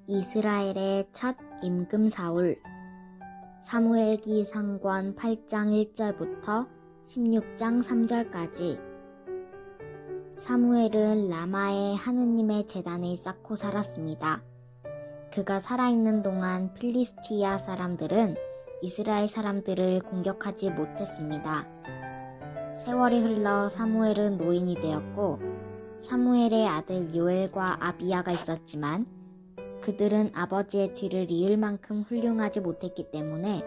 이스라엘의 첫 임금 사울. 사무엘기 상권 8장 1절부터 16장 3절까지. 사무엘은 라마에 하느님의 제단을 쌓고 살았습니다. 그가 살아있는 동안 필리스티아 사람들은 이스라엘 사람들을 공격하지 못했습니다. 세월이 흘러 사무엘은 노인이 되었고 사무엘의 아들 요엘과 아비야가 있었지만 그들은 아버지의 뒤를 이을 만큼 훌륭하지 못했기 때문에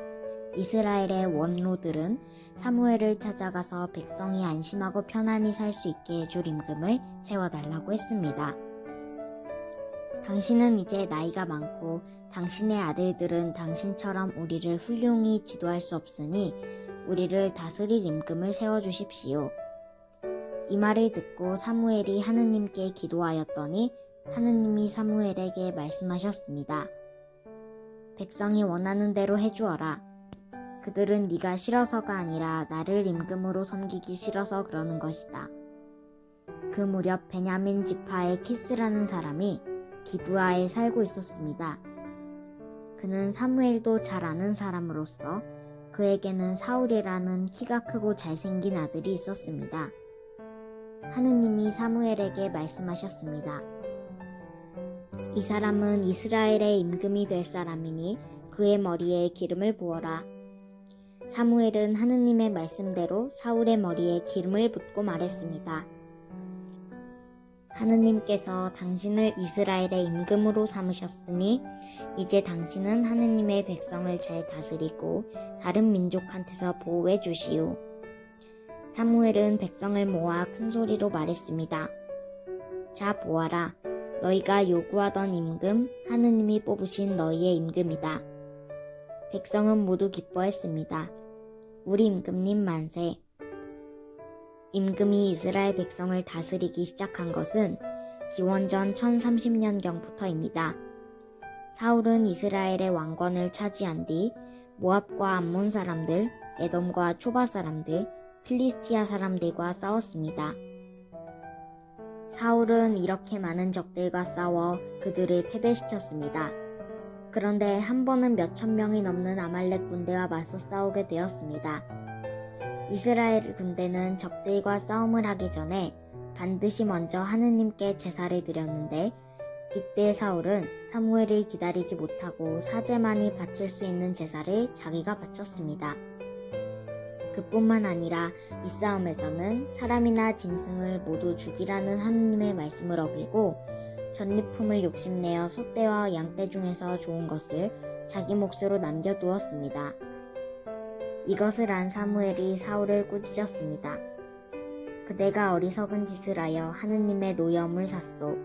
이스라엘의 원로들은 사무엘을 찾아가서 백성이 안심하고 편안히 살 수 있게 해줄 임금을 세워달라고 했습니다. 당신은 이제 나이가 많고 당신의 아들들은 당신처럼 우리를 훌륭히 지도할 수 없으니 우리를 다스릴 임금을 세워주십시오. 이 말을 듣고 사무엘이 하느님께 기도하였더니 하느님이 사무엘에게 말씀하셨습니다. 백성이 원하는 대로 해주어라. 그들은 네가 싫어서가 아니라 나를 임금으로 섬기기 싫어서 그러는 것이다. 그 무렵 베냐민 지파의 키스라는 사람이 기브아에 살고 있었습니다. 그는 사무엘도 잘 아는 사람으로서 그에게는 사울이라는 키가 크고 잘생긴 아들이 있었습니다. 하느님이 사무엘에게 말씀하셨습니다. 이 사람은 이스라엘의 임금이 될 사람이니 그의 머리에 기름을 부어라. 사무엘은 하느님의 말씀대로 사울의 머리에 기름을 붓고 말했습니다. 하느님께서 당신을 이스라엘의 임금으로 삼으셨으니 이제 당신은 하느님의 백성을 잘 다스리고 다른 민족한테서 보호해 주시오. 사무엘은 백성을 모아 큰 소리로 말했습니다. 자, 보아라. 너희가 요구하던 임금, 하느님이 뽑으신 너희의 임금이다. 백성은 모두 기뻐했습니다. 우리 임금님 만세. 임금이 이스라엘 백성을 다스리기 시작한 것은 기원전 1030년경부터입니다. 사울은 이스라엘의 왕권을 차지한 뒤 모압과 암몬 사람들, 에돔과 초바 사람들, 필리스티아 사람들과 싸웠습니다. 사울은 이렇게 많은 적들과 싸워 그들을 패배시켰습니다. 그런데 한 번은 몇천 명이 넘는 아말렉 군대와 맞서 싸우게 되었습니다. 이스라엘 군대는 적들과 싸움을 하기 전에 반드시 먼저 하느님께 제사를 드렸는데 이때 사울은 사무엘을 기다리지 못하고 사제만이 바칠 수 있는 제사를 자기가 바쳤습니다. 그뿐만 아니라 이 싸움에서는 사람이나 짐승을 모두 죽이라는 하느님의 말씀을 어기고 전리품을 욕심내어 소떼와 양떼 중에서 좋은 것을 자기 몫으로 남겨두었습니다. 이것을 안 사무엘이 사울을 꾸짖었습니다. 그대가 어리석은 짓을 하여 하느님의 노여움을 샀소.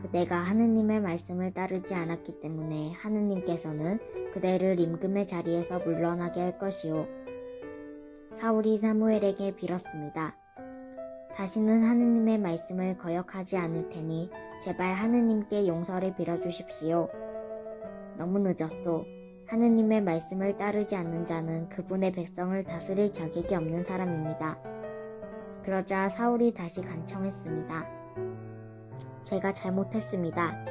그대가 하느님의 말씀을 따르지 않았기 때문에 하느님께서는 그대를 임금의 자리에서 물러나게 할 것이오. 사울이 사무엘에게 빌었습니다. 다시는 하느님의 말씀을 거역하지 않을 테니 제발 하느님께 용서를 빌어주십시오. 너무 늦었소. 하느님의 말씀을 따르지 않는 자는 그분의 백성을 다스릴 자격이 없는 사람입니다. 그러자 사울이 다시 간청했습니다. 제가 잘못했습니다.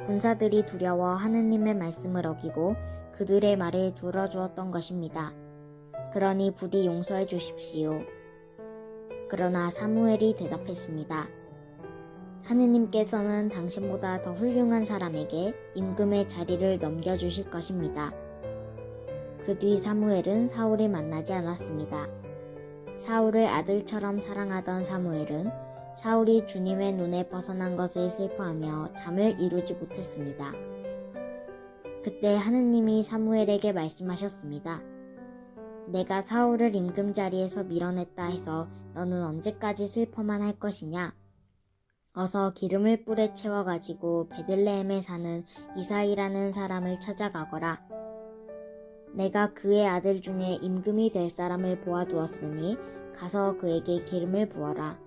군사들이 두려워 하느님의 말씀을 어기고 그들의 말을 들어주었던 것입니다. 그러니 부디 용서해 주십시오. 그러나 사무엘이 대답했습니다. 하느님께서는 당신보다 더 훌륭한 사람에게 임금의 자리를 넘겨주실 것입니다. 그 뒤 사무엘은 사울을 만나지 않았습니다. 사울을 아들처럼 사랑하던 사무엘은 사울이 주님의 눈에 벗어난 것을 슬퍼하며 잠을 이루지 못했습니다. 그때 하느님이 사무엘에게 말씀하셨습니다. 내가 사울을 임금 자리에서 밀어냈다 해서 너는 언제까지 슬퍼만 할 것이냐? 어서 기름을 뿔에 채워가지고 베들레헴에 사는 이사이라는 사람을 찾아가거라. 내가 그의 아들 중에 임금이 될 사람을 보아두었으니 가서 그에게 기름을 부어라.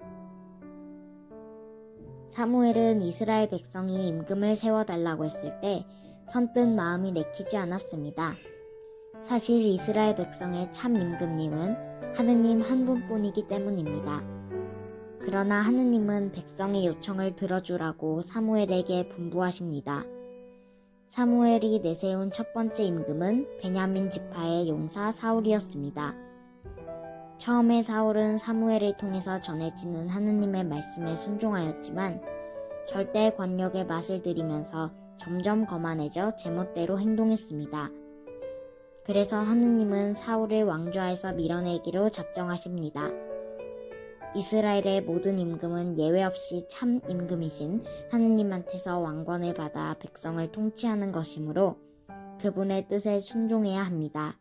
사무엘은 이스라엘 백성이 임금을 세워달라고 했을 때 선뜻 마음이 내키지 않았습니다. 사실 이스라엘 백성의 참 임금님은 하느님 한 분뿐이기 때문입니다. 그러나 하느님은 백성의 요청을 들어주라고 사무엘에게 분부하십니다. 사무엘이 내세운 첫 번째 임금은 베냐민 지파의 용사 사울이었습니다. 처음에 사울은 사무엘을 통해서 전해지는 하느님의 말씀에 순종하였지만 절대 권력의 맛을 들이면서 점점 거만해져 제멋대로 행동했습니다. 그래서 하느님은 사울을 왕좌에서 밀어내기로 작정하십니다. 이스라엘의 모든 임금은 예외 없이 참 임금이신 하느님한테서 왕권을 받아 백성을 통치하는 것이므로 그분의 뜻에 순종해야 합니다.